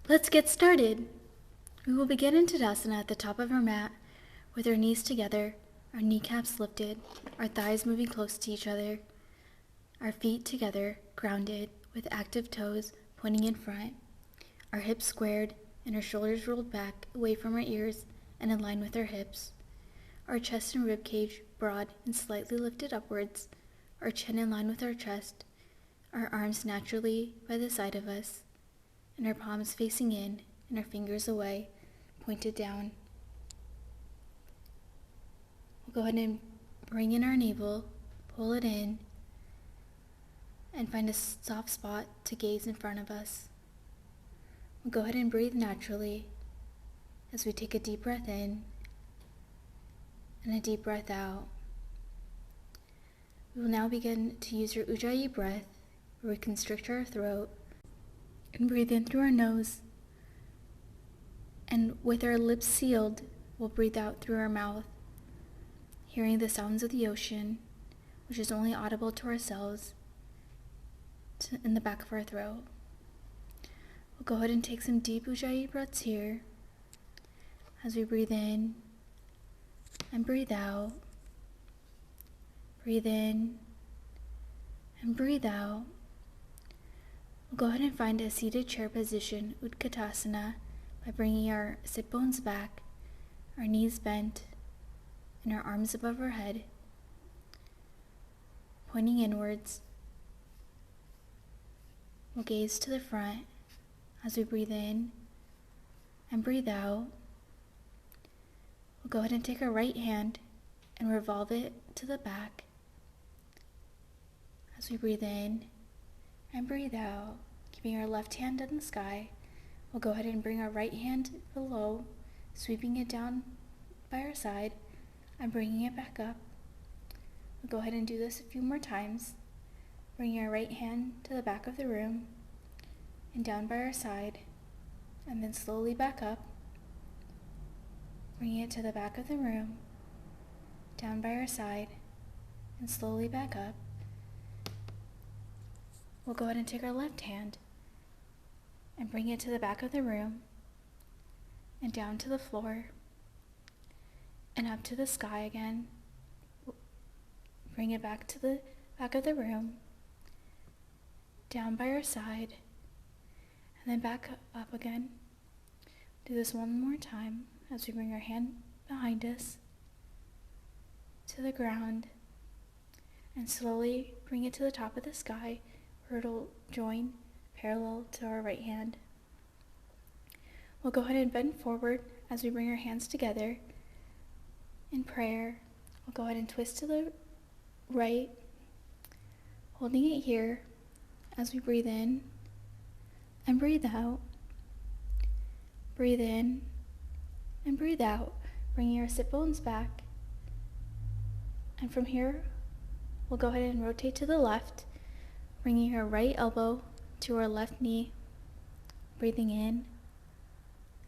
Let's get started. We will begin in Tadasana at the top of our mat with our knees together, our kneecaps lifted, our thighs moving close to each other, our feet together, grounded with active toes pointing in front, our hips squared and our shoulders rolled back away from our ears and in line with our hips, our chest and rib cage broad and slightly lifted upwards, our chin in line with our chest, our arms naturally by the side of us, and our palms facing in and our fingers away, pointed down. We'll go ahead and bring in our navel, pull it in, and find a soft spot to gaze in front of us. We'll go ahead and breathe naturally as we take a deep breath in and a deep breath out. We will now begin to use your Ujjayi breath, where we constrict our throat and breathe in through our nose, and with our lips sealed, we'll breathe out through our mouth, hearing the sounds of the ocean, which is only audible to ourselves in the back of our throat. We'll go ahead and take some deep Ujjayi breaths here as we breathe in and breathe out. Breathe in and breathe out. We'll go ahead and find a seated chair position, Uttanasana, by bringing our sit bones back, our knees bent, and our arms above our head, pointing inwards. We'll gaze to the front as we breathe in and breathe out. We'll go ahead and take our right hand and revolve it to the back as we breathe in and breathe out. Keeping our left hand in the sky, we'll go ahead and bring our right hand below, sweeping it down by our side and bringing it back up. We'll go ahead and do this a few more times, bringing our right hand to the back of the room and down by our side, and then slowly back up, bringing it to the back of the room, down by our side, and slowly back up. We'll go ahead and take our left hand and bring it to the back of the room and down to the floor and up to the sky again. Bring it back to the back of the room, down by our side, and then back up again. Do this one more time as we bring our hand behind us to the ground and slowly bring it to the top of the sky, where it'll join parallel to our right hand. We'll go ahead and bend forward as we bring our hands together in prayer. We'll go ahead and twist to the right, holding it here as we breathe in and breathe out. Breathe in and breathe out, bringing our sit bones back. And from here, we'll go ahead and rotate to the left, bringing our right elbow to our left knee, breathing in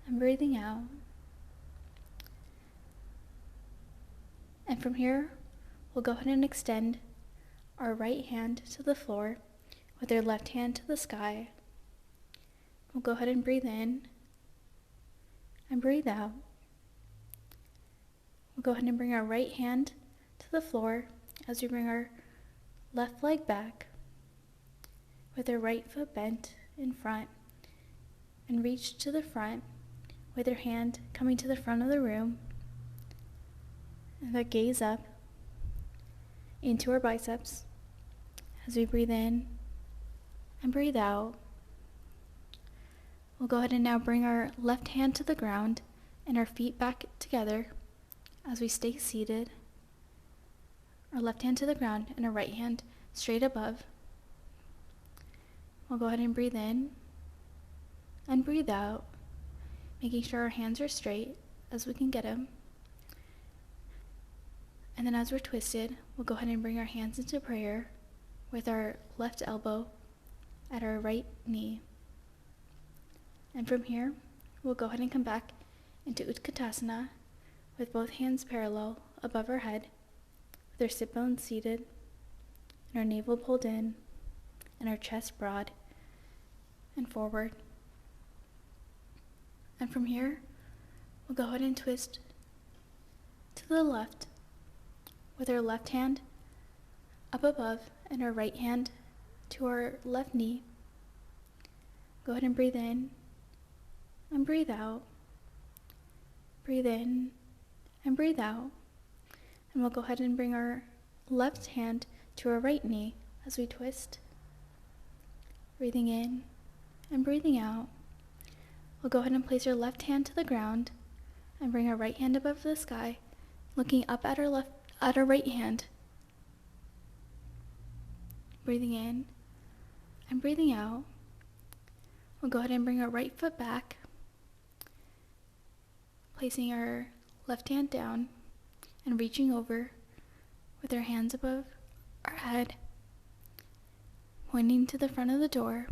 and breathing out. And from here, we'll go ahead and extend our right hand to the floor with our left hand to the sky. We'll go ahead and breathe in and breathe out. We'll go ahead and bring our right hand to the floor as we bring our left leg back with our right foot bent in front, and reach to the front with our hand coming to the front of the room, and then gaze up into our biceps as we breathe in and breathe out. We'll go ahead and now bring our left hand to the ground and our feet back together as we stay seated. Our left hand to the ground and our right hand straight above. We'll go ahead and breathe in and breathe out, making sure our hands are straight as we can get them. And then as we're twisted, we'll go ahead and bring our hands into prayer with our left elbow at our right knee. And from here, we'll go ahead and come back into Uttanasana with both hands parallel above our head, with our sit bones seated and our navel pulled in and our chest broad and forward. And from here, we'll go ahead and twist to the left with our left hand up above and our right hand to our left knee. Go ahead and breathe in and breathe out. Breathe in and breathe out. And we'll go ahead and bring our left hand to our right knee as we twist. Breathing in and breathing out. We'll go ahead and place our left hand to the ground and bring our right hand above the sky, looking up at our right hand. Breathing in and breathing out. We'll go ahead and bring our right foot back, placing our left hand down and reaching over with our hands above our head, pointing to the front of the door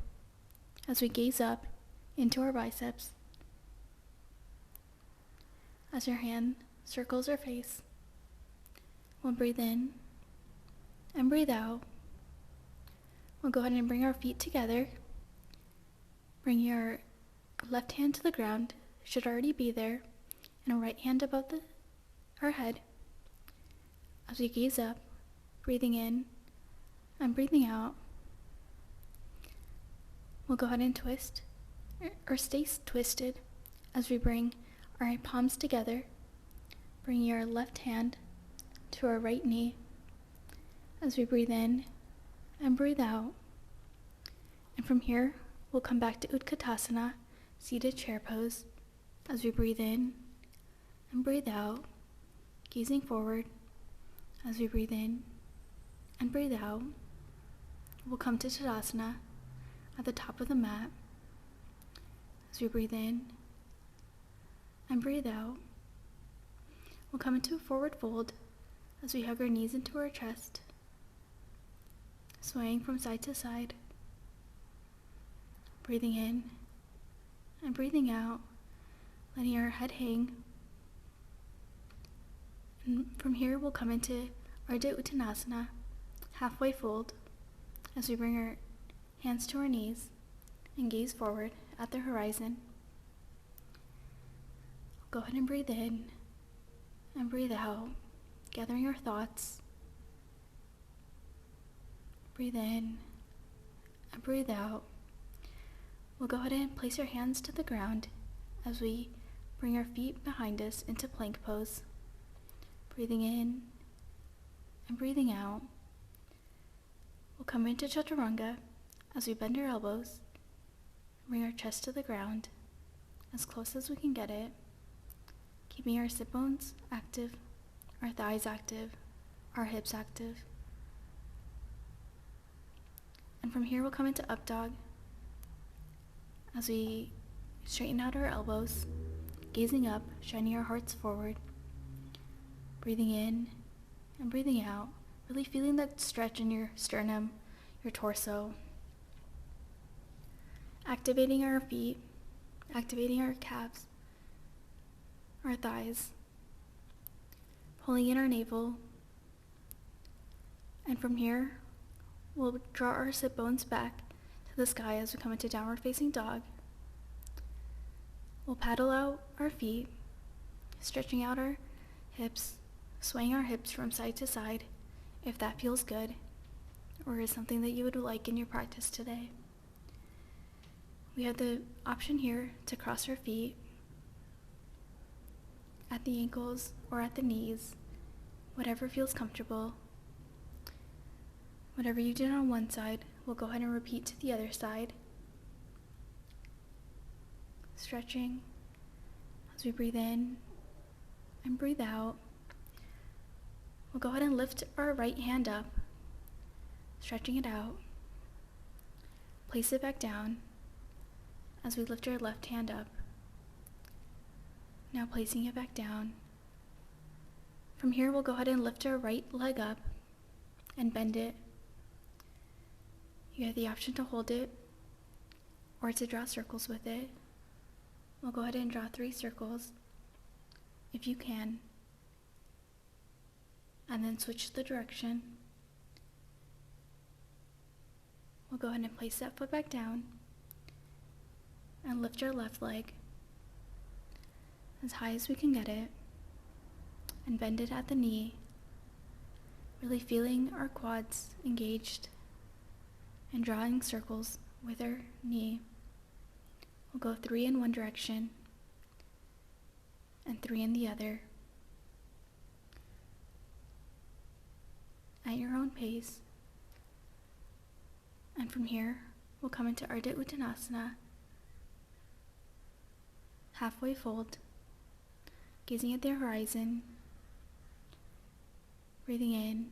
as we gaze up into our biceps. As your hand circles our face, we'll breathe in and breathe out. We'll go ahead and bring our feet together. Bring your left hand to the ground, it should already be there, and our right hand above our head. As we gaze up, breathing in and breathing out, we'll go ahead and twist, or stay twisted as we bring our palms together, bringing our left hand to our right knee as we breathe in and breathe out. And from here, we'll come back to Uttanasana, seated chair pose, as we breathe in and breathe out, gazing forward as we breathe in and breathe out. We'll come to Tadasana at the top of the mat as we breathe in and breathe out. We'll come into a forward fold as we hug our knees into our chest, swaying from side to side. Breathing in and breathing out, letting our head hang. And from here, we'll come into Ardet Uttanasana, halfway fold, as we bring our hands to our knees and gaze forward at the horizon. Go ahead and breathe in and breathe out, gathering our thoughts. Breathe in and breathe out. We'll go ahead and place our hands to the ground as we bring our feet behind us into plank pose. Breathing in and breathing out. We'll come into Chaturanga as we bend our elbows, bring our chest to the ground as close as we can get it, keeping our sit bones active, our thighs active, our hips active. And from here, we'll come into Up Dog as we straighten out our elbows, gazing up, shining our hearts forward, breathing in and breathing out, really feeling that stretch in your sternum, your torso, activating our feet, activating our calves, our thighs, pulling in our navel. And from here, we'll draw our sit bones back to the sky as we come into downward facing dog. We'll paddle out our feet, stretching out our hips, swaying our hips from side to side if that feels good or is something that you would like in your practice today. We have the option here to cross our feet at the ankles or at the knees, whatever feels comfortable. Whatever you did on one side, we'll go ahead and repeat to the other side. Stretching as we breathe in and breathe out. We'll go ahead and lift our right hand up, stretching it out. Place it back down as we lift our left hand up. Now placing it back down. From here, we'll go ahead and lift our right leg up and bend it. You have the option to hold it or to draw circles with it. We'll go ahead and draw 3 circles if you can, and then switch the direction. we'll go ahead and place that foot back down and lift our left leg as high as we can get it and bend it at the knee, really feeling our quads engaged and drawing circles with our knee. We'll go 3 in one direction and 3 in the other at your own pace. And from here, we'll come into Ardet Uttanasana, halfway fold, gazing at the horizon, breathing in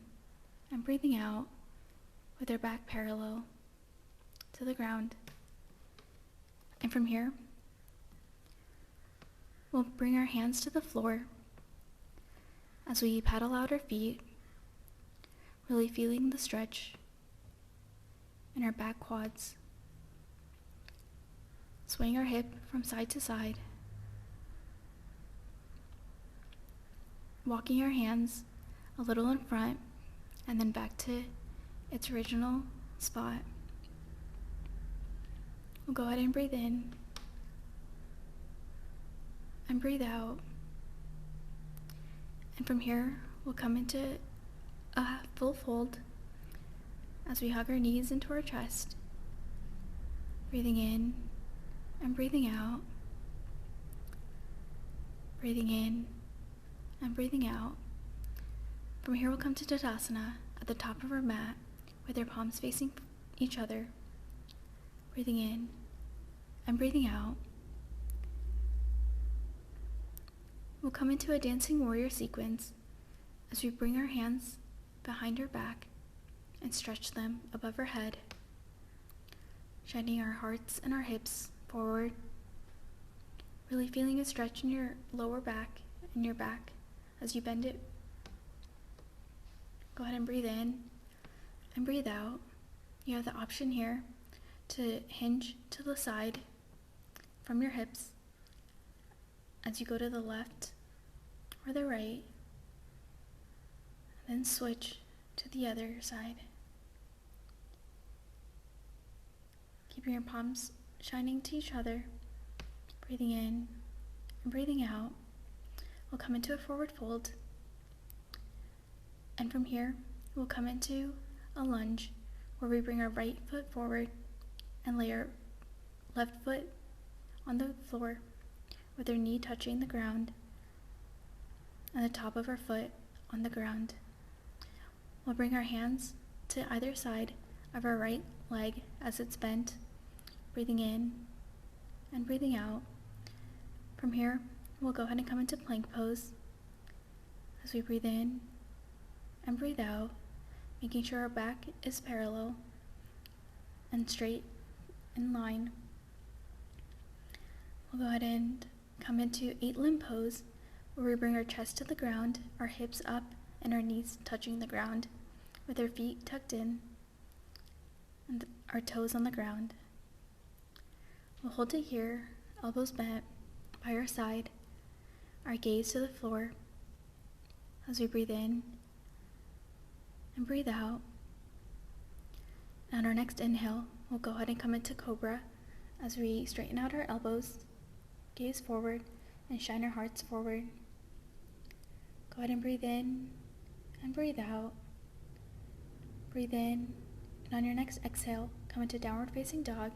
and breathing out with our back parallel to the ground. And from here, we'll bring our hands to the floor as we paddle out our feet, really feeling the stretch in our back quads, swaying our hip from side to side, walking our hands a little in front and then back to its original spot. We'll go ahead and breathe in and breathe out. And from here, we'll come into a full fold as we hug our knees into our chest, breathing in and breathing out, breathing in and breathing out. From here, we'll come to Tadasana at the top of our mat with our palms facing each other, breathing in and breathing out. We'll come into a dancing warrior sequence as we bring our hands behind our back and stretch them above our head, shining our hearts and our hips forward, really feeling a stretch in your lower back and your back as you bend it. Go ahead and breathe in and breathe out. You have the option here to hinge to the side from your hips as you go to the left or the right, and then switch to the other side. Keeping your palms shining to each other, breathing in and breathing out. We'll come into a forward fold, and from here we'll come into a lunge where we bring our right foot forward and lay our left foot on the floor with our knee touching the ground and the top of our foot on the ground. We'll bring our hands to either side of our right leg as it's bent, breathing in and breathing out. From here, we'll go ahead and come into plank pose as we breathe in and breathe out, making sure our back is parallel and straight in line. We'll go ahead and come into 8 limb pose where we bring our chest to the ground, our hips up, and our knees touching the ground with our feet tucked in and our toes on the ground. We'll hold it here, elbows bent by our side, our gaze to the floor as we breathe in and breathe out. On our next inhale, we'll go ahead and come into Cobra as we straighten out our elbows, gaze forward, and shine our hearts forward. Go ahead and breathe in and breathe out. Breathe in, and on your next exhale, come into downward facing dog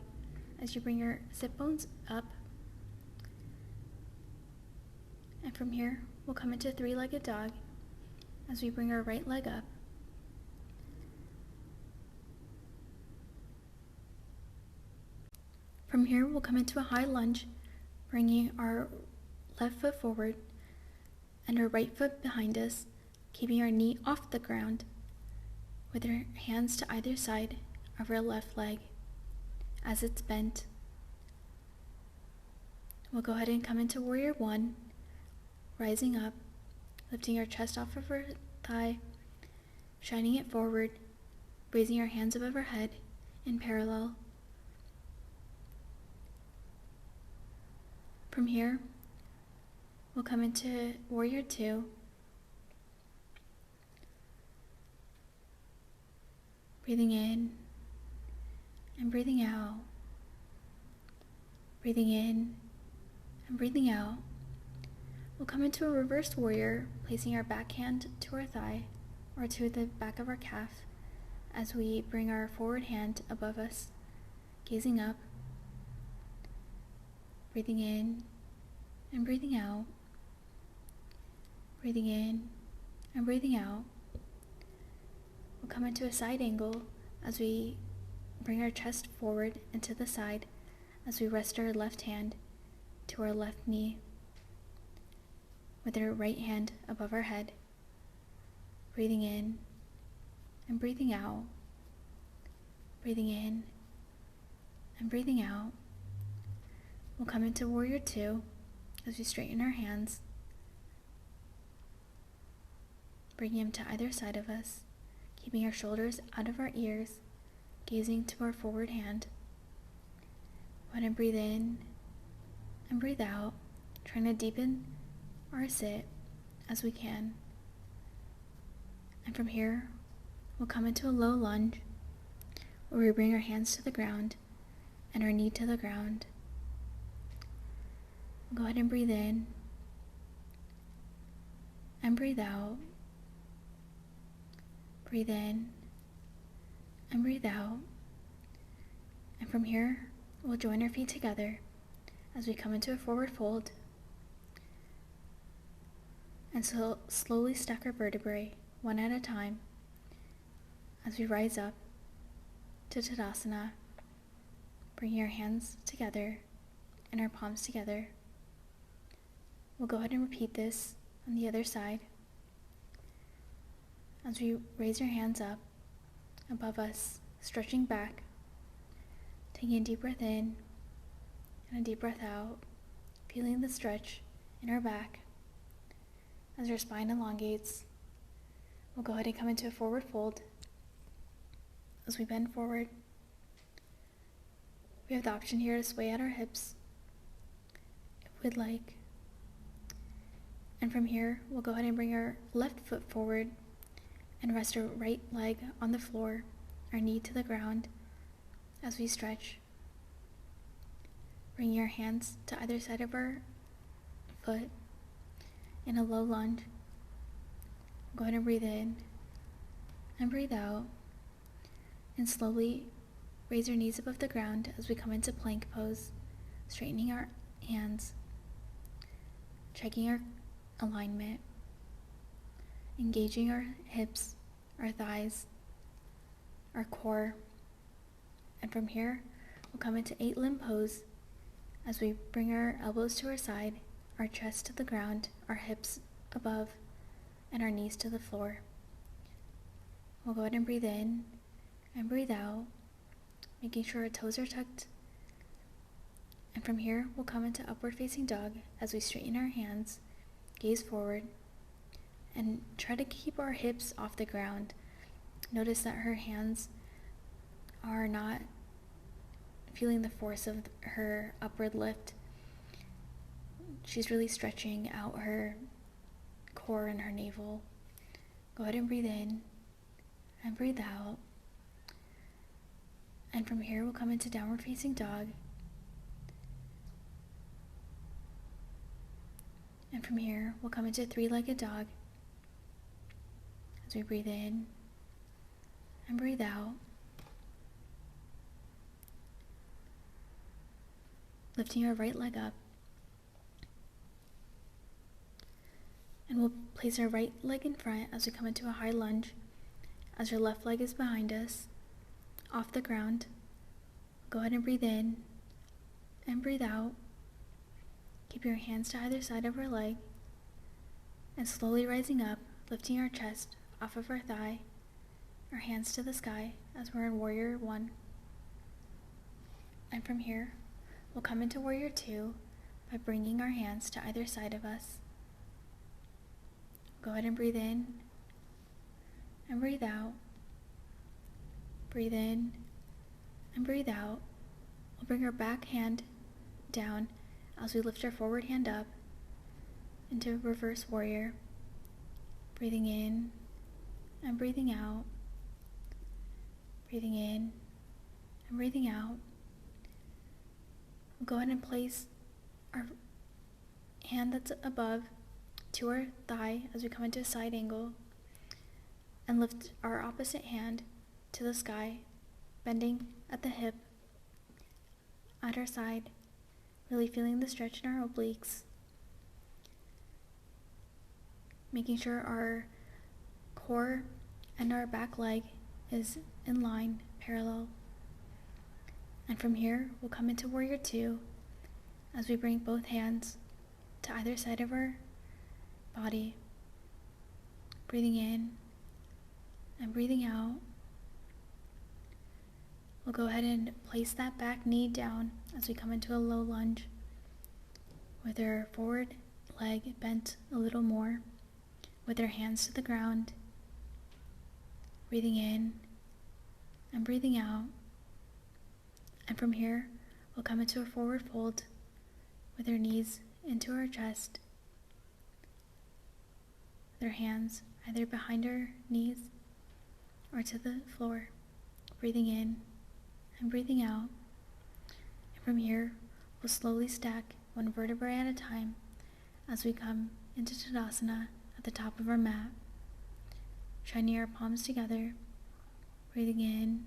as you bring your sit bones up. And from here, we'll come into 3-legged dog as we bring our right leg up. From here, we'll come into a high lunge, bringing our left foot forward and our right foot behind us, keeping our knee off the ground with our hands to either side of our left leg as it's bent. We'll go ahead and come into Warrior 1, rising up, lifting our chest off of our thigh, shining it forward, raising our hands above our head in parallel. From here, we'll come into Warrior 2, breathing in and breathing out. Breathing in and breathing out. We'll come into a reversed warrior, placing our back hand to our thigh or to the back of our calf as we bring our forward hand above us, gazing up. Breathing in and breathing out. Breathing in and breathing out. We'll come into a side angle as we bring our chest forward and to the side as we rest our left hand to our left knee with our right hand above our head. Breathing in and breathing out. Breathing in and breathing out. We'll come into Warrior Two as we straighten our hands, bringing them to either side of us, keeping our shoulders out of our ears, gazing to our forward hand. Go ahead and breathe in and breathe out, trying to deepen our sit as we can. And from here, we'll come into a low lunge where we bring our hands to the ground and our knee to the ground. Go ahead and breathe in and breathe out. Breathe in and breathe out. And from here, we'll join our feet together as we come into a forward fold. And so slowly stack our vertebrae one at a time as we rise up to Tadasana, bringing our hands together and our palms together. We'll go ahead and repeat this on the other side as we raise our hands up above us, stretching back, taking a deep breath in and a deep breath out, feeling the stretch in our back as our spine elongates. We'll go ahead and come into a forward fold as we bend forward. We have the option here to sway at our hips if we'd like. And from here, we'll go ahead and bring our left foot forward and rest our right leg on the floor, our knee to the ground as we stretch. Bringing our hands to either side of our foot in a low lunge. Go ahead and breathe in and breathe out. And slowly raise our knees above the ground as we come into plank pose, straightening our hands, checking our alignment, engaging our hips, our thighs, our core. And from here, we'll come into 8-limb pose as we bring our elbows to our side, our chest to the ground, our hips above, and our knees to the floor. We'll go ahead and breathe in and breathe out, making sure our toes are tucked. And from here, we'll come into upward facing dog as we straighten our hands, gaze forward, and try to keep our hips off the ground. Notice that her hands are not feeling the force of her upward lift. She's really stretching out her core and her navel. Go ahead and breathe in and breathe out. And from here, we'll come into downward facing dog. And from here, we'll come into 3-legged dog as we breathe in and breathe out. Lifting our right leg up. And we'll place our right leg in front as we come into a high lunge, as our left leg is behind us, off the ground. Go ahead and breathe in and breathe out. Keep your hands to either side of our leg, and slowly rising up, lifting our chest off of our thigh, our hands to the sky as we're in Warrior One. And from here, we'll come into Warrior Two by bringing our hands to either side of us. Go ahead and breathe in and breathe out. Breathe in and breathe out. We'll bring our back hand down as we lift our forward hand up into Reverse Warrior. Breathing in and breathing out. Breathing in and breathing out. We'll go ahead and place our hand that's above to our thigh as we come into a side angle, and lift our opposite hand to the sky, bending at the hip, at our side, really feeling the stretch in our obliques, making sure our core and our back leg is in line, parallel. And from here, we'll come into Warrior Two as we bring both hands to either side of our body, breathing in and breathing out. We'll go ahead and place that back knee down as we come into a low lunge with our forward leg bent a little more, with our hands to the ground, breathing in and breathing out. And from here, we'll come into a forward fold with our knees into our chest, with our hands either behind our knees or to the floor, breathing in and breathing out. And from here, we'll slowly stack one vertebrae at a time as we come into Tadasana at the top of our mat, shining our palms together, breathing in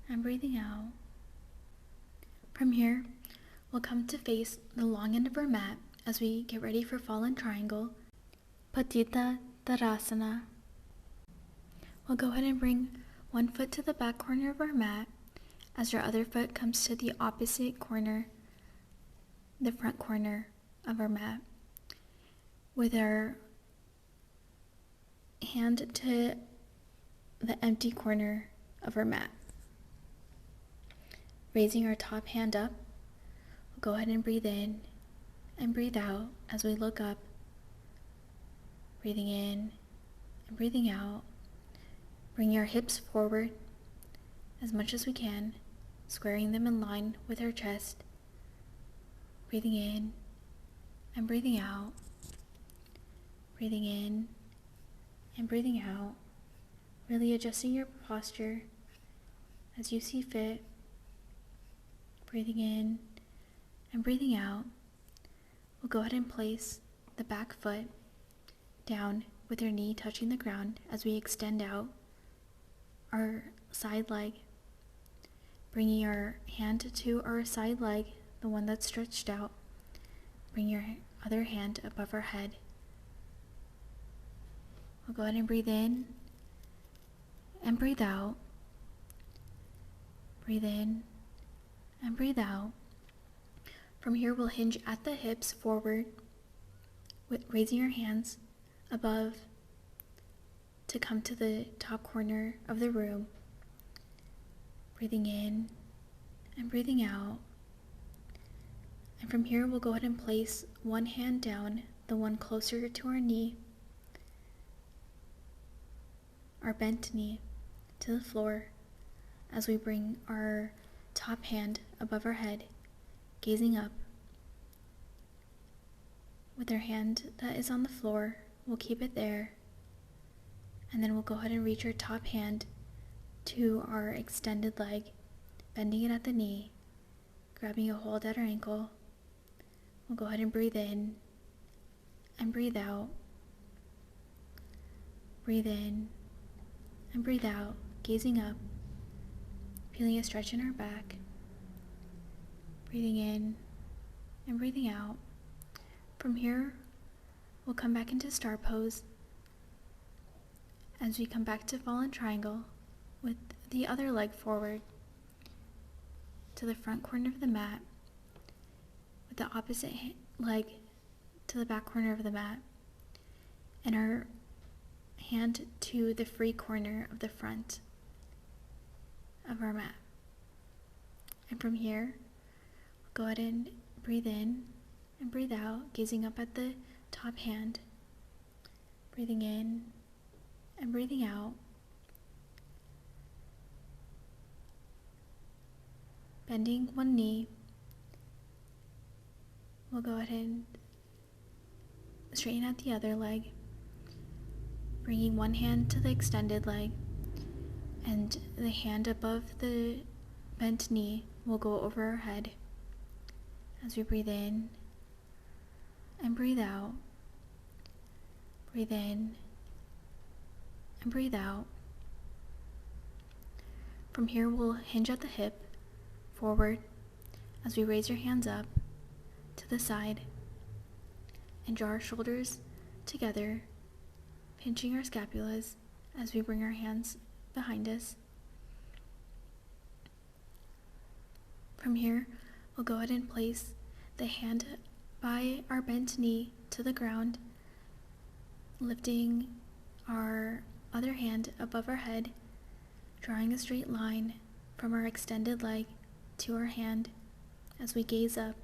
and breathing out. From here, we'll come to face the long end of our mat as we get ready for Fallen Triangle, Patita Tadasana. We'll go ahead and bring one foot to the back corner of our mat as your other foot comes to the opposite corner, the front corner of our mat, with our hand to the empty corner of our mat. Raising our top hand up, we'll go ahead and breathe in and breathe out as we look up, breathing in and breathing out. Bring your hips forward as much as we can, squaring them in line with our chest, breathing in and breathing out, breathing in and breathing out, really adjusting your posture as you see fit, breathing in and breathing out. We'll go ahead and place the back foot down with your knee touching the ground as we extend out our side leg, bringing our hand to our side leg, the one that's stretched out. Bring your other hand above our head. We'll go ahead and breathe in and breathe out. Breathe in and breathe out. From here, we'll hinge at the hips forward, with raising your hands above to come to the top corner of the room. Breathing in and breathing out. And from here, we'll go ahead and place one hand down, the one closer to our knee, our bent knee, to the floor as we bring our top hand above our head, gazing up. With our hand that is on the floor, we'll keep it there. And then we'll go ahead and reach our top hand to our extended leg, bending it at the knee, grabbing a hold at our ankle. We'll go ahead and breathe in and breathe out. Breathe in and breathe out, gazing up, feeling a stretch in our back. Breathing in and breathing out. From here, we'll come back into star pose as we come back to Fallen Triangle with the other leg forward to the front corner of the mat, with the opposite leg to the back corner of the mat, and our hand to the free corner of the front of our mat. And from here, we'll go ahead and breathe in and breathe out, gazing up at the top hand, breathing in and breathing out, bending one knee. We'll go ahead and straighten out the other leg, bringing one hand to the extended leg and the hand above the bent knee will go over our head as we breathe in and breathe out. Breathe in and breathe out. From here, we'll hinge at the hip forward as we raise your hands up to the side and draw our shoulders together, pinching our scapulas as we bring our hands behind us. From here, we'll go ahead and place the hand by our bent knee to the ground, lifting our other hand above our head, drawing a straight line from our extended leg to our hand as we gaze up,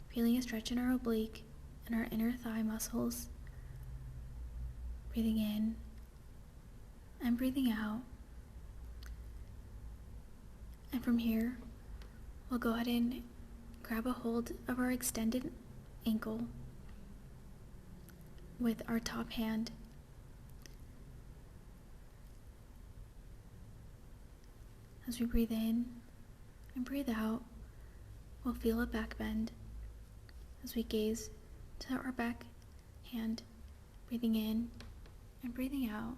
feeling a stretch in our oblique and our inner thigh muscles. Breathing in and breathing out. And from here, we'll go ahead and grab a hold of our extended ankle with our top hand. As we breathe in and breathe out, we'll feel a back bend as we gaze to our back hand, breathing in and breathing out.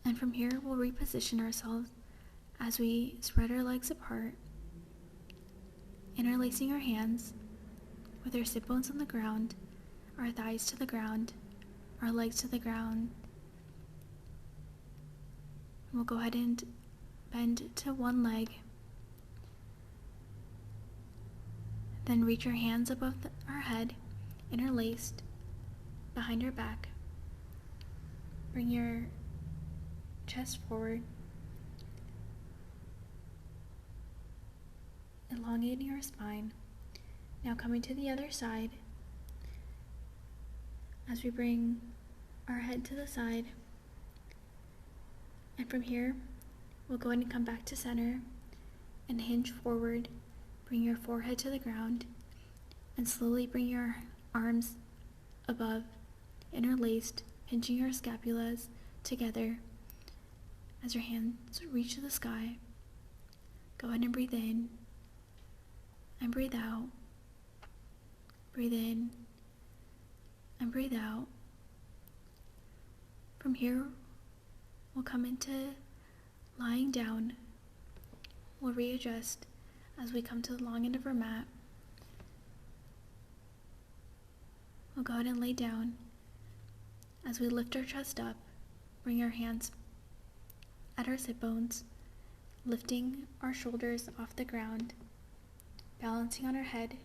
And from here, we'll reposition ourselves as we spread our legs apart, interlacing our hands with our sit bones on the ground, our thighs to the ground, our legs to the ground. We'll go ahead and bend to one leg, then reach our hands above our head, interlaced behind our back. Bring your chest forward, elongating our spine. Now coming to the other side, as we bring our head to the side. And from here, we'll go ahead and come back to center and hinge forward. Bring your forehead to the ground and slowly bring your arms above, interlaced, pinching your scapulas together as your hands reach to the sky. Go ahead and breathe in and breathe out. Breathe in and breathe out. From here, we'll come into lying down. We'll readjust as we come to the long end of our mat. We'll go ahead and lay down. As we lift our chest up, bring our hands at our sit bones, lifting our shoulders off the ground, balancing on our head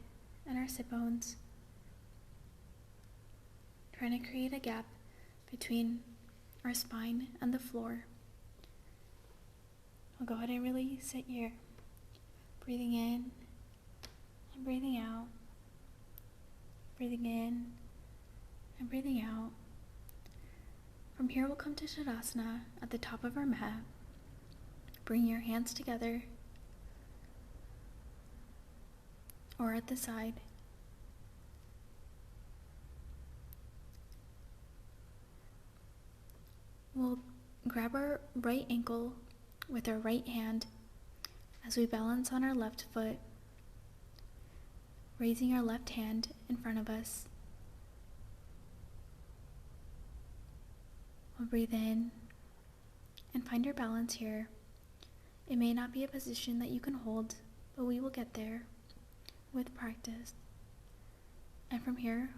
and our sit bones, trying to create a gap between our spine and the floor. We'll go ahead and really sit here, breathing in and breathing out, breathing in and breathing out. From here, we'll come to Tadasana at the top of our mat. Bring your hands together or at the side. We'll grab our right ankle with our right hand as we balance on our left foot, raising our left hand in front of us. We'll breathe in and find your balance here. It may not be a position that you can hold, but we will get there with practice. And from here,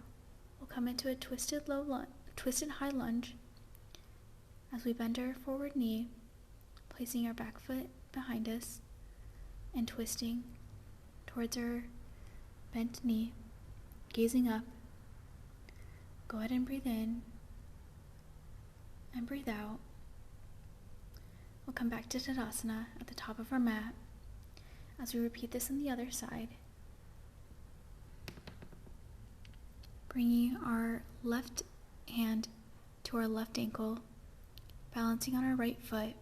we'll come into a twisted high lunge as we bend our forward knee, placing our back foot behind us and twisting towards our bent knee, gazing up. Go ahead and breathe in and breathe out. We'll come back to Tadasana at the top of our mat as we repeat this on the other side. Bringing our left hand to our left ankle, balancing on our right foot,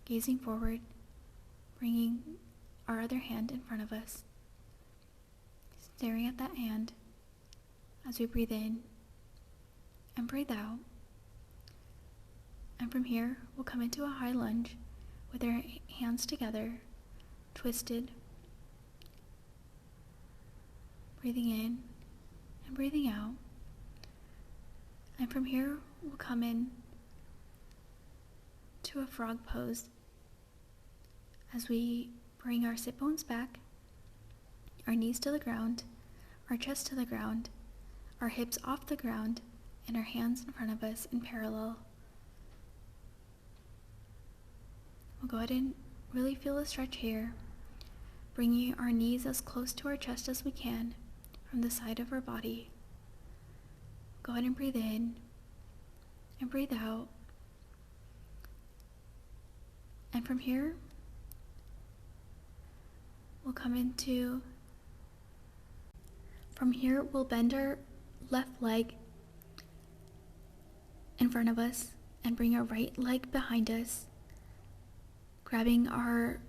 gazing forward, bringing our other hand in front of us, staring at that hand as we breathe in and breathe out. And from here, we'll come into a high lunge with our hands together, twisted, breathing in and breathing out. And from here, we'll come in to a frog pose as we bring our sit bones back, our knees to the ground, our chest to the ground, our hips off the ground, and our hands in front of us in parallel. We'll go ahead and really feel a stretch here, bringing our knees as close to our chest as we can from the side of our body. Go ahead and breathe in and breathe out. And from here, we'll we'll bend our left leg in front of us and bring our right leg behind us, grabbing our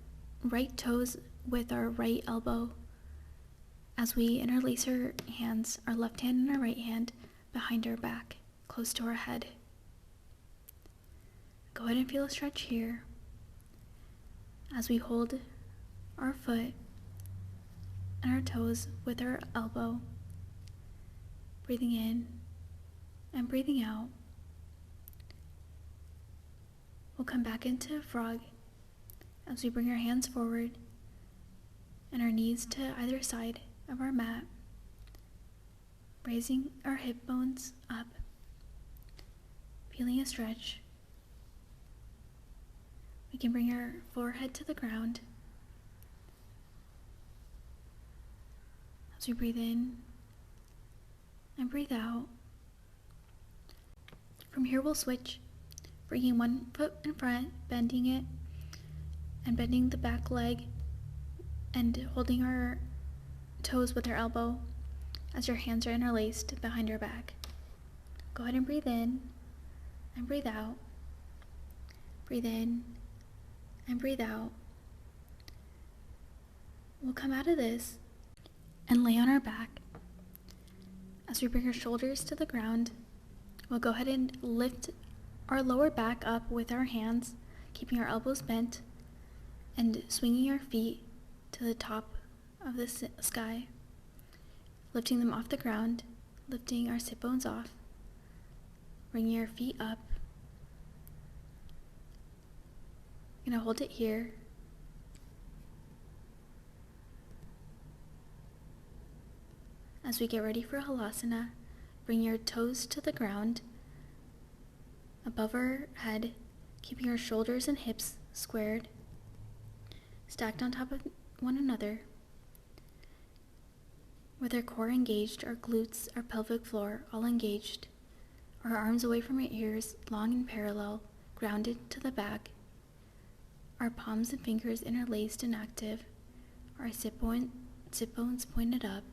right toes with our right elbow as we interlace our hands, our left hand and our right hand, behind our back, close to our head. Go ahead and feel a stretch here as we hold our foot and our toes with our elbow, breathing in and breathing out. We'll come back into frog as we bring our hands forward and our knees to either side of our mat, raising our hip bones up, feeling a stretch. We can bring our forehead to the ground as we breathe in and breathe out. From here we'll switch, bringing one foot in front, bending it, and bending the back leg and holding our toes with our elbow as your hands are interlaced behind your back. Go ahead and breathe in and breathe out. Breathe in and breathe out. We'll come out of this and lay on our back. As we bring our shoulders to the ground, we'll go ahead and lift our lower back up with our hands, keeping our elbows bent and swinging our feet to the top of the sky, lifting them off the ground, lifting our sit bones off, bringing our feet up. I'm gonna hold it here. As we get ready for Halasana, bring your toes to the ground, above our head, keeping our shoulders and hips squared, stacked on top of one another. With our core engaged, our glutes, our pelvic floor all engaged, our arms away from our ears, long and parallel, grounded to the back, our palms and fingers interlaced and active, our sit bones pointed up,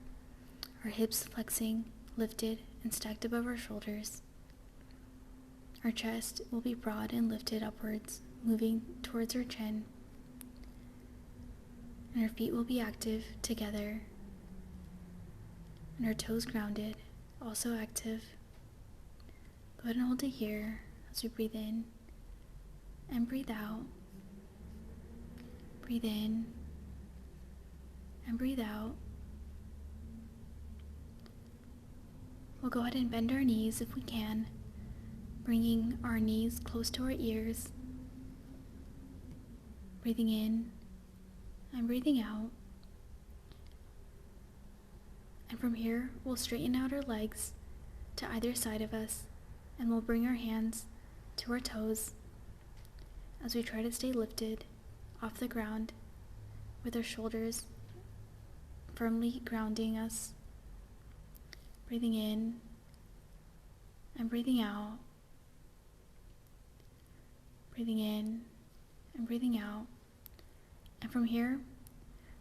our hips flexing, lifted, and stacked above our shoulders. Our chest will be broad and lifted upwards, moving towards our chin. And our feet will be active together. And our toes grounded, also active. Go ahead and hold it here as we breathe in and breathe out. Breathe in and breathe out. We'll go ahead and bend our knees if we can, bringing our knees close to our ears. Breathing in and breathing out. And from here, we'll straighten out our legs to either side of us, and we'll bring our hands to our toes as we try to stay lifted off the ground with our shoulders firmly grounding us. Breathing in and breathing out. Breathing in and breathing out. And from here,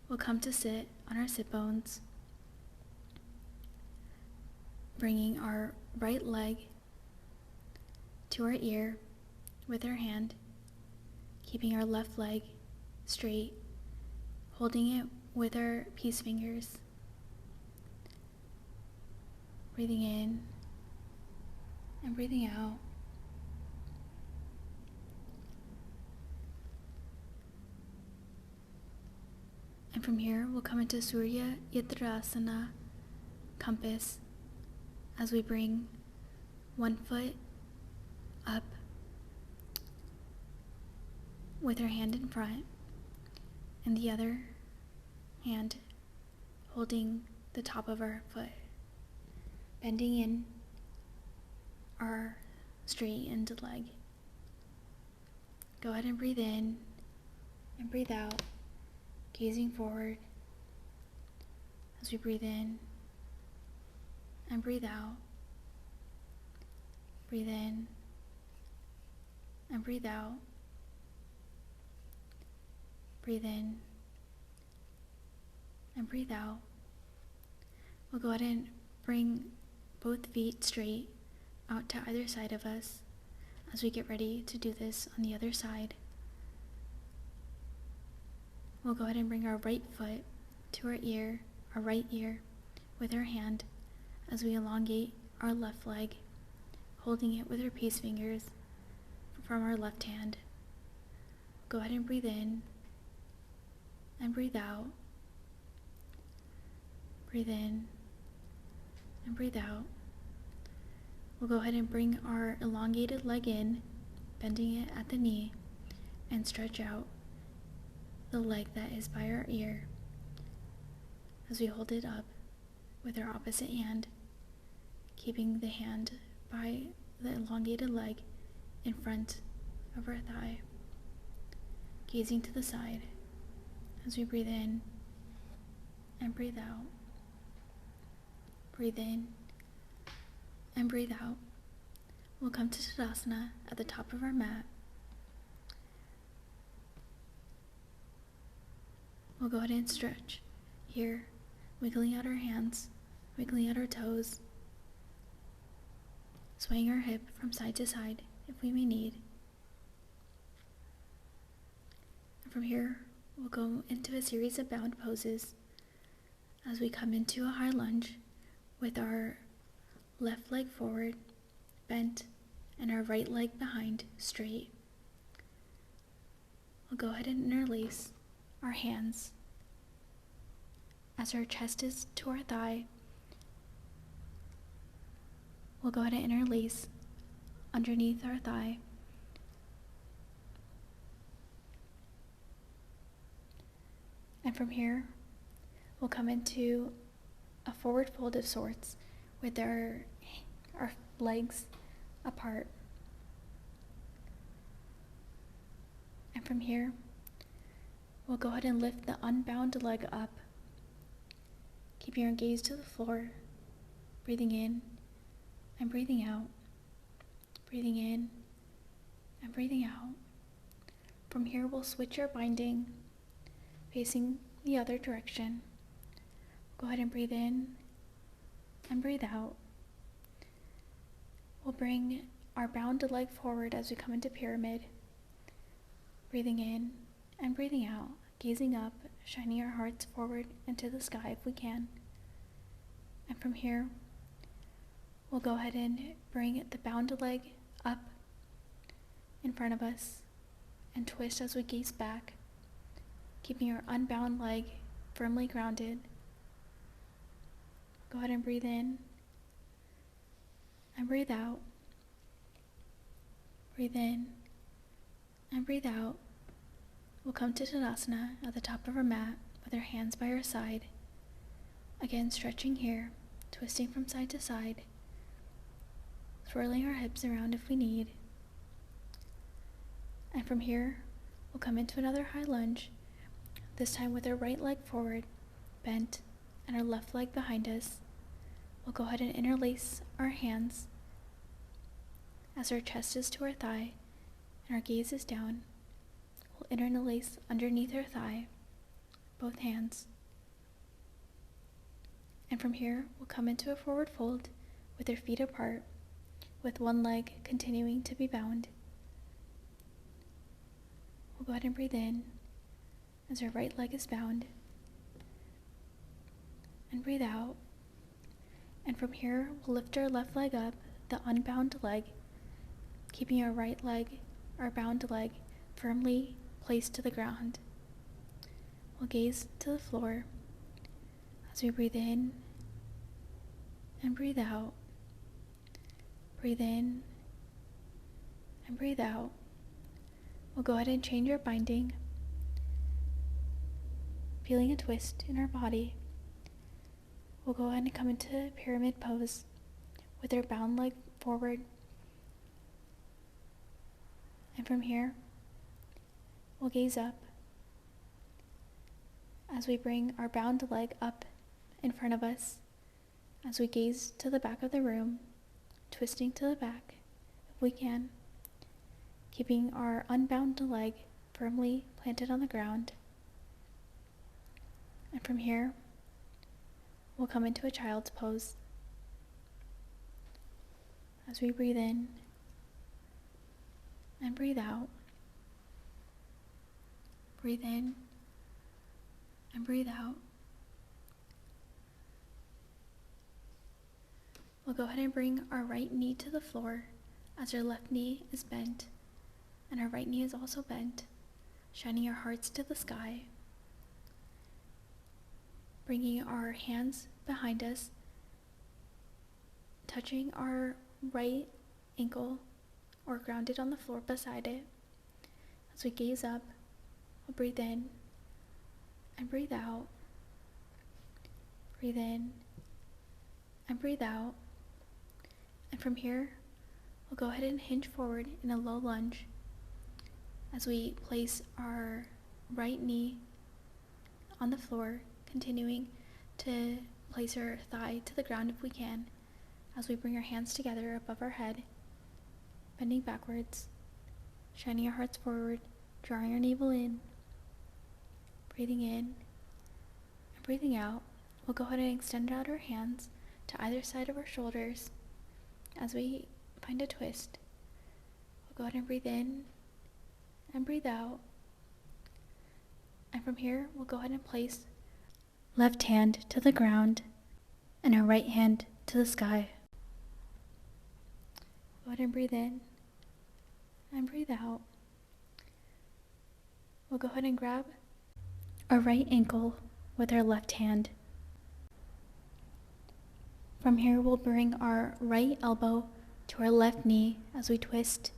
we'll come to sit on our sit bones, bringing our right leg to our ear with our hand, keeping our left leg straight, holding it with our peace fingers. Breathing in and breathing out. And from here, we'll come into Surya Uttanasana, compass, as we bring one foot up with our hand in front and the other hand holding the top of our foot, bending in our straightened leg. Go ahead and breathe in and breathe out, gazing forward as we breathe in and breathe out. Breathe in and breathe out. Breathe in and breathe out. We'll go ahead and bring both feet straight out to either side of us as we get ready to do this on the other side. We'll go ahead and bring our right foot to our right ear, with our hand as we elongate our left leg, holding it with our peace fingers from our left hand. Go ahead and breathe in and breathe out. Breathe in and breathe out. We'll go ahead and bring our elongated leg in, bending it at the knee, and stretch out the leg that is by our ear as we hold it up with our opposite hand, keeping the hand by the elongated leg in front of our thigh, gazing to the side as we breathe in and breathe out. Breathe in and breathe out. We'll come to Tadasana at the top of our mat. We'll go ahead and stretch here, wiggling out our hands, wiggling out our toes, swaying our hip from side to side if we may need. And from here, we'll go into a series of bound poses as we come into a high lunge with our left leg forward, bent, and our right leg behind, straight. We'll go ahead and interlace our hands as our chest is to our thigh. We'll go ahead and interlace underneath our thigh. And from here, we'll come into a forward fold of sorts with our legs apart. And from here, we'll go ahead and lift the unbound leg up, keeping your gaze to the floor, breathing in and breathing out, breathing in and breathing out. From here, we'll switch our binding, facing the other direction. Go ahead and breathe in and breathe out. We'll bring our bound leg forward as we come into pyramid, breathing in and breathing out, gazing up, shining our hearts forward into the sky if we can. And from here, we'll go ahead and bring the bound leg up in front of us and twist as we gaze back, keeping our unbound leg firmly grounded. Go ahead and breathe in and breathe out. Breathe in and breathe out. We'll come to Tadasana at the top of our mat with our hands by our side. Again, stretching here, twisting from side to side, swirling our hips around if we need. And from here, we'll come into another high lunge, this time with our right leg forward, bent, and our left leg behind us. We'll go ahead and interlace our hands as our chest is to our thigh and our gaze is down. We'll interlace underneath our thigh, both hands. And from here, we'll come into a forward fold with our feet apart, with one leg continuing to be bound. We'll go ahead and breathe in as our right leg is bound, and breathe out. And from here, we'll lift our left leg up, the unbound leg, keeping our right leg, our bound leg, firmly placed to the ground. we'll gaze to the floor as we breathe in and breathe out. Breathe in and breathe out. We'll go ahead and change our binding, feeling a twist in our body. We'll go ahead and come into pyramid pose with our bound leg forward. And from here, we'll gaze up as we bring our bound leg up in front of us, as we gaze to the back of the room, twisting to the back if we can, keeping our unbound leg firmly planted on the ground. And from here, we'll come into a child's pose as we breathe in and breathe out. Breathe in and breathe out. We'll go ahead and bring our right knee to the floor as our left knee is bent and our right knee is also bent, shining our hearts to the sky. Bringing our hands behind us, touching our right ankle or grounded on the floor beside it. As we gaze up, we'll breathe in and breathe out. Breathe in and breathe out. And from here, we'll go ahead and hinge forward in a low lunge as we place our right knee on the floor, continuing to place our thigh to the ground if we can, as we bring our hands together above our head, bending backwards, shining our hearts forward, drawing our navel in, breathing in and breathing out. We'll go ahead and extend out our hands to either side of our shoulders as we find a twist. We'll go ahead and breathe in and breathe out. And from here, we'll go ahead and place left hand to the ground and our right hand to the sky. Go ahead and breathe in and breathe out. We'll go ahead and grab our right ankle with our left hand. From here, we'll bring our right elbow to our left knee as we twist,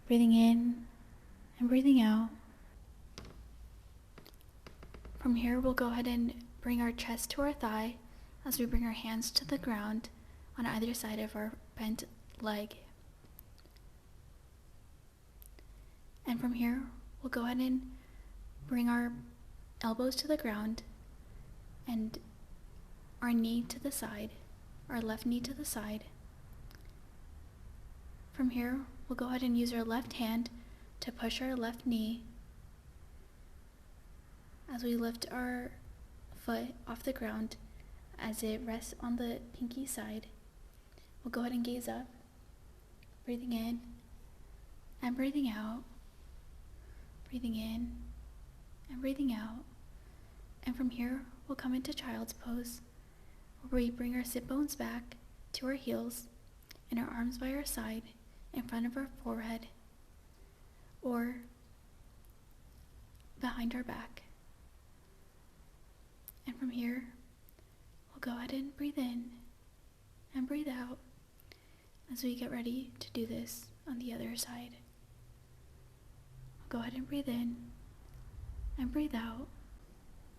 breathing in and breathing out. From here, we'll go ahead and bring our chest to our thigh as we bring our hands to the ground on either side of our bent leg. And from here, we'll go ahead and bring our elbows to the ground and our knee to the side, our left knee to the side. From here, we'll go ahead and use our left hand to push our left knee as we lift our foot off the ground as it rests on the pinky side. We'll go ahead and gaze up, breathing in and breathing out, breathing in and breathing out. And from here, we'll come into child's pose, where we bring our sit bones back to our heels and our arms by our side in front of our forehead or behind our back. And from here, we'll go ahead and breathe in and breathe out as we get ready to do this on the other side. Go ahead and breathe in and breathe out.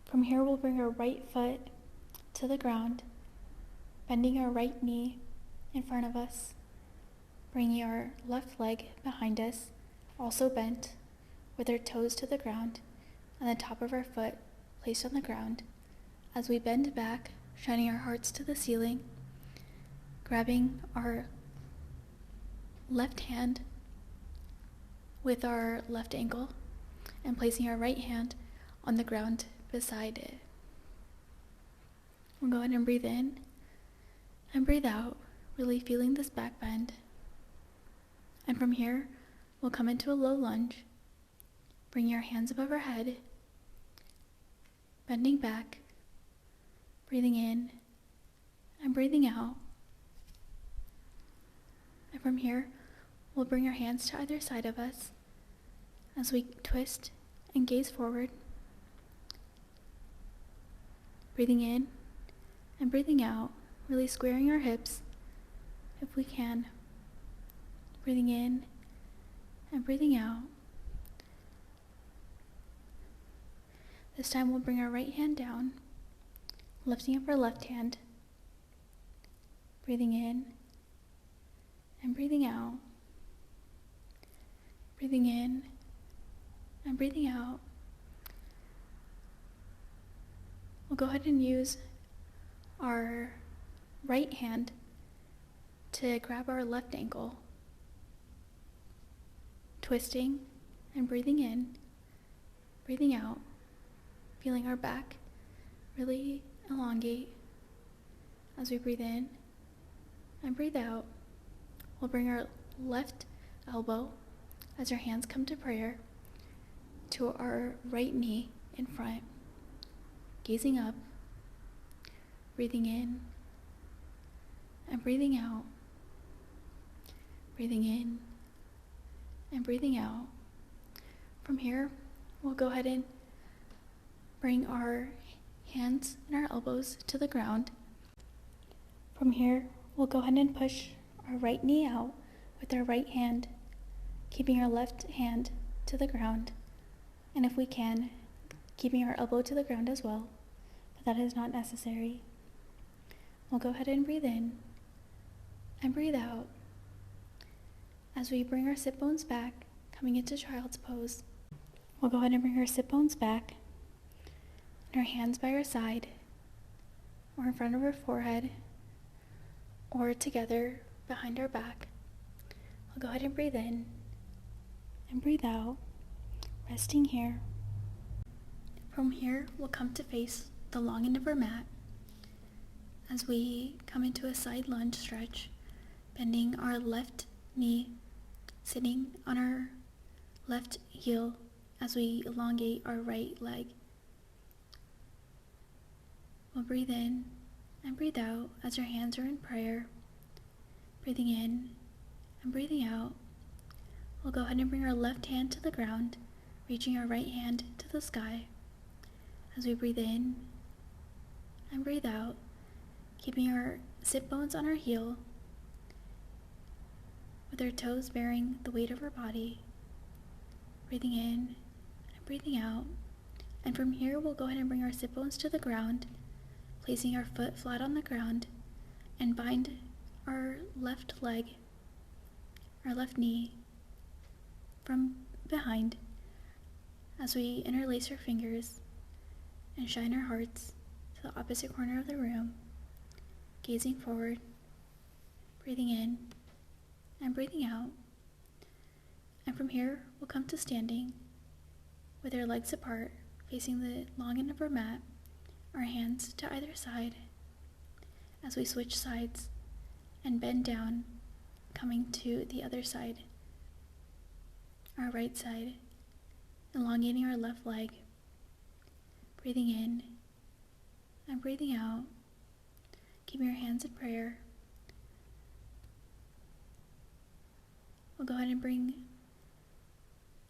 From here, we'll bring our right foot to the ground, bending our right knee in front of us, bringing our left leg behind us, also bent, with our toes to the ground and the top of our foot placed on the ground. As we bend back, shining our hearts to the ceiling, grabbing our left hand with our left ankle and placing our right hand on the ground beside it. We'll go ahead and breathe in and breathe out, really feeling this back bend. And from here, we'll come into a low lunge, bringing our hands above our head, bending back, breathing in and breathing out. And from here, we'll bring our hands to either side of us as we twist and gaze forward, Breathing in and breathing out, really squaring our hips if we can. Breathing in and breathing out. This time we'll bring our right hand down, lifting up our left hand. Breathing in and breathing out. Breathing in and breathing out. We'll go ahead and use our right hand to grab our left ankle, twisting and breathing in, breathing out, feeling our back really elongate as we breathe in and breathe out. We'll bring our left elbow, as our hands come to prayer, to our right knee in front, gazing up, breathing in and breathing out, breathing in and breathing out. From here, we'll go ahead and bring our hands and our elbows to the ground. From here, we'll go ahead and push our right knee out with our right hand, keeping our left hand to the ground, and if we can, keeping our elbow to the ground as well, but that is not necessary. We'll go ahead and breathe in and breathe out as we bring our sit bones back, coming into child's pose. We'll go ahead and bring our sit bones back and our hands by our side or in front of our forehead or together behind our back. We'll go ahead and breathe in and breathe out, resting here. From here, we'll come to face the long end of our mat as we come into a side lunge stretch, bending our left knee, sitting on our left heel as we elongate our right leg. We'll breathe in and breathe out as our hands are in prayer. Breathing in and breathing out. We'll go ahead and bring our left hand to the ground, reaching our right hand to the sky as we breathe in and breathe out, keeping our sit bones on our heel with our toes bearing the weight of our body. Breathing in and breathing out. And from here, we'll go ahead and bring our sit bones to the ground, placing our foot flat on the ground, and bind our left leg, our left knee, from behind as we interlace our fingers and shine our hearts to the opposite corner of the room, gazing forward, breathing in and breathing out. And from here, we'll come to standing with our legs apart, facing the long end of our mat, our hands to either side as we switch sides and bend down, coming to the other side, our right side, elongating our left leg, breathing in and breathing out, keeping our hands in prayer. We'll go ahead and bring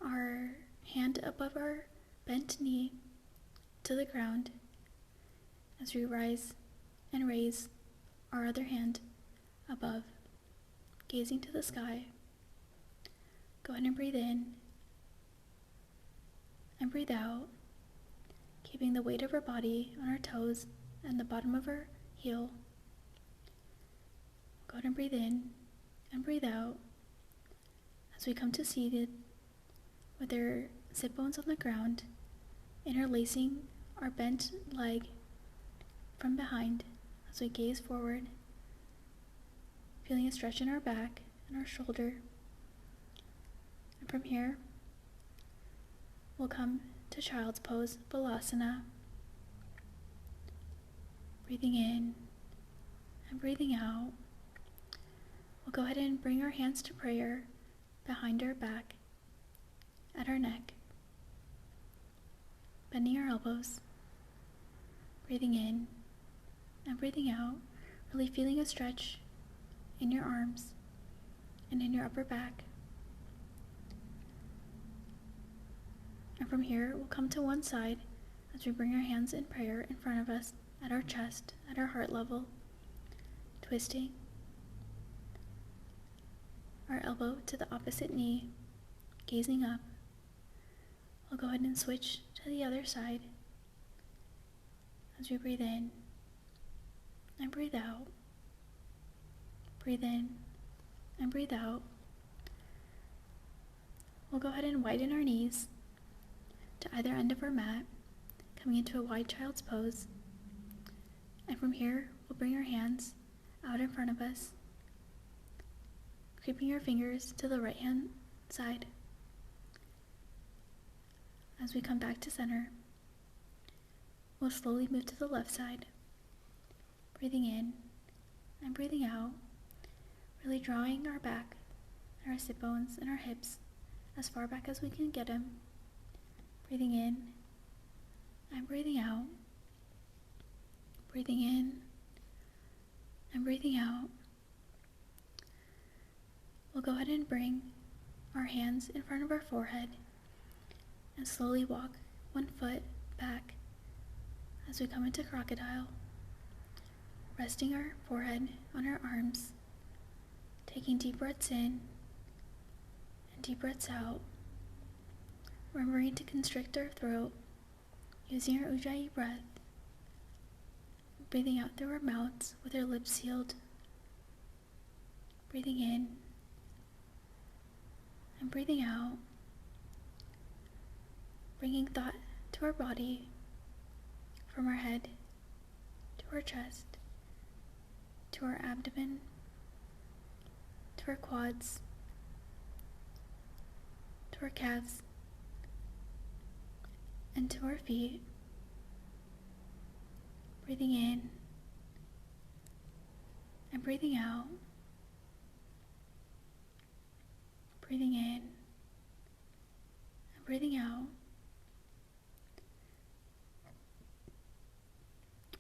our hand above our bent knee to the ground as we rise and raise our other hand above, gazing to the sky. Go ahead and breathe in and breathe out, keeping the weight of our body on our toes and the bottom of our heel. Go ahead and breathe in and breathe out as we come to seated with our sit bones on the ground, interlacing our bent leg from behind as we gaze forward, feeling a stretch in our back and our shoulder. And from here, we'll come to child's pose, Balasana. Breathing in and breathing out. We'll go ahead and bring our hands to prayer behind our back, at our neck, bending our elbows, breathing in and breathing out, really feeling a stretch in your arms and in your upper back. And from here, we'll come to one side as we bring our hands in prayer in front of us, at our chest, at our heart level, twisting our elbow to the opposite knee, gazing up. We'll go ahead and switch to the other side as we breathe in and breathe out. Breathe in and breathe out. We'll go ahead and widen our knees to either end of our mat, coming into a wide child's pose. And from here, we'll bring our hands out in front of us, creeping our fingers to the right hand side. As we come back to center, we'll slowly move to the left side, breathing in and breathing out, really drawing our back, our sit bones, and our hips as far back as we can get them. Breathing in and breathing out, breathing in and breathing out. We'll go ahead and bring our hands in front of our forehead and slowly walk one foot back as we come into crocodile, resting our forehead on our arms, taking deep breaths in and deep breaths out, remembering to constrict our throat using our Ujjayi breath, breathing out through our mouths with our lips sealed, breathing in and breathing out, bringing thought to our body, from our head to our chest, to our abdomen, to our quads, to our calves, and to our feet. Breathing in and breathing out, breathing in and breathing out.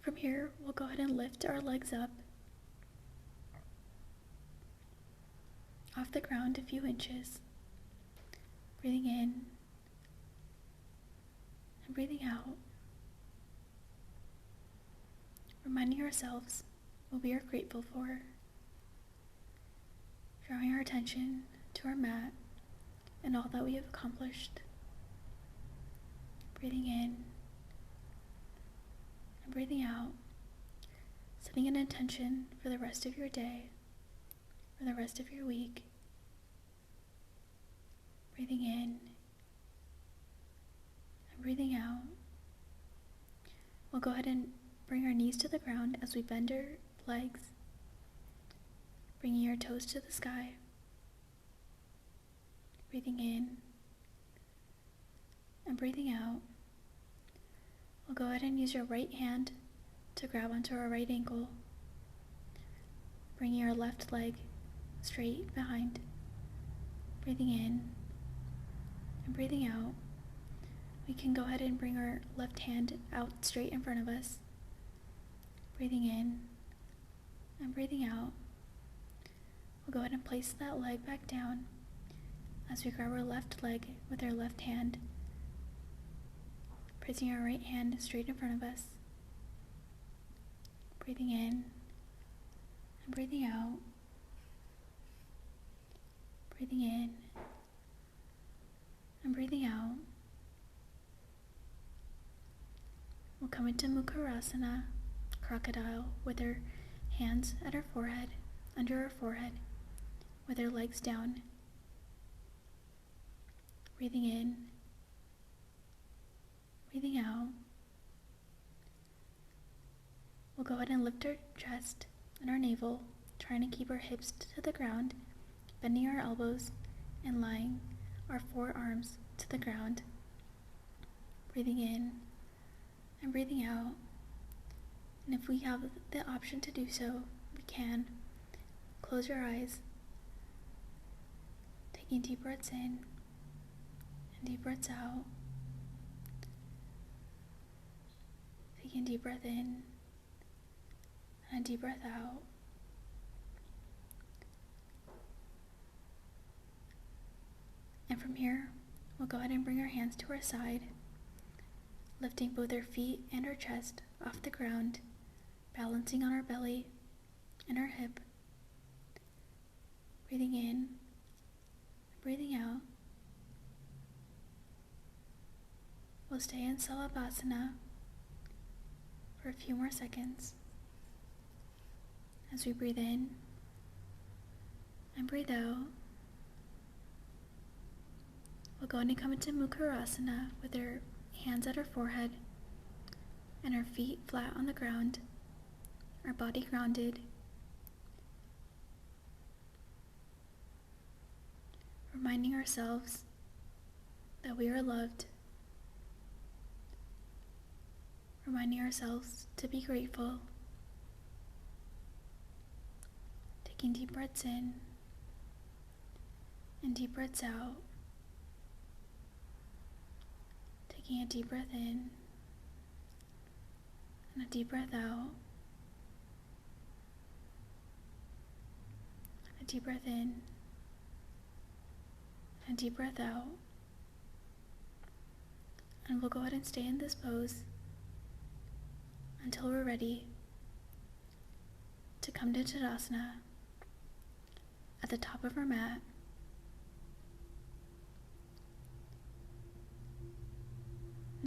From here, we'll go ahead and lift our legs up off the ground a few inches, breathing in and breathing out, reminding ourselves what we are grateful for, drawing our attention to our mat and all that we have accomplished, breathing in and breathing out, setting an intention for the rest of your day, for the rest of your week. Breathing in and breathing out. We'll go ahead and bring our knees to the ground as we bend our legs, bringing our toes to the sky. Breathing in and breathing out. We'll go ahead and use your right hand to grab onto our right ankle, bringing our left leg straight behind. Breathing in and breathing out. We can go ahead and bring our left hand out straight in front of us. Breathing in and breathing out. We'll go ahead and place that leg back down as we grab our left leg with our left hand, placing our right hand straight in front of us. Breathing in and breathing out. Breathing in and breathing out. We'll come into Mukharasana, crocodile, with our hands at our forehead, under our forehead, with our legs down. Breathing in, breathing out. We'll go ahead and lift our chest and our navel, trying to keep our hips to the ground, bending our elbows and lying our forearms to the ground. Breathing in and breathing out. And if we have the option to do so, we can. Close your eyes, taking deep breaths in and deep breaths out. Taking a deep breath in and a deep breath out. And from here, we'll go ahead and bring our hands to our side, lifting both our feet and our chest off the ground balancing on our belly and our hip. Breathing in, breathing out. We'll stay in Balasana for a few more seconds. As we breathe in and breathe out, we'll go and come into Mukharasana with our hands at our forehead and our feet flat on the ground, our body grounded. Reminding ourselves that we are loved. Reminding ourselves to be grateful. Taking deep breaths in and deep breaths out. Taking a deep breath in and a deep breath out. A deep breath in and a deep breath out. And we'll go ahead and stay in this pose until we're ready to come to Tadasana at the top of our mat,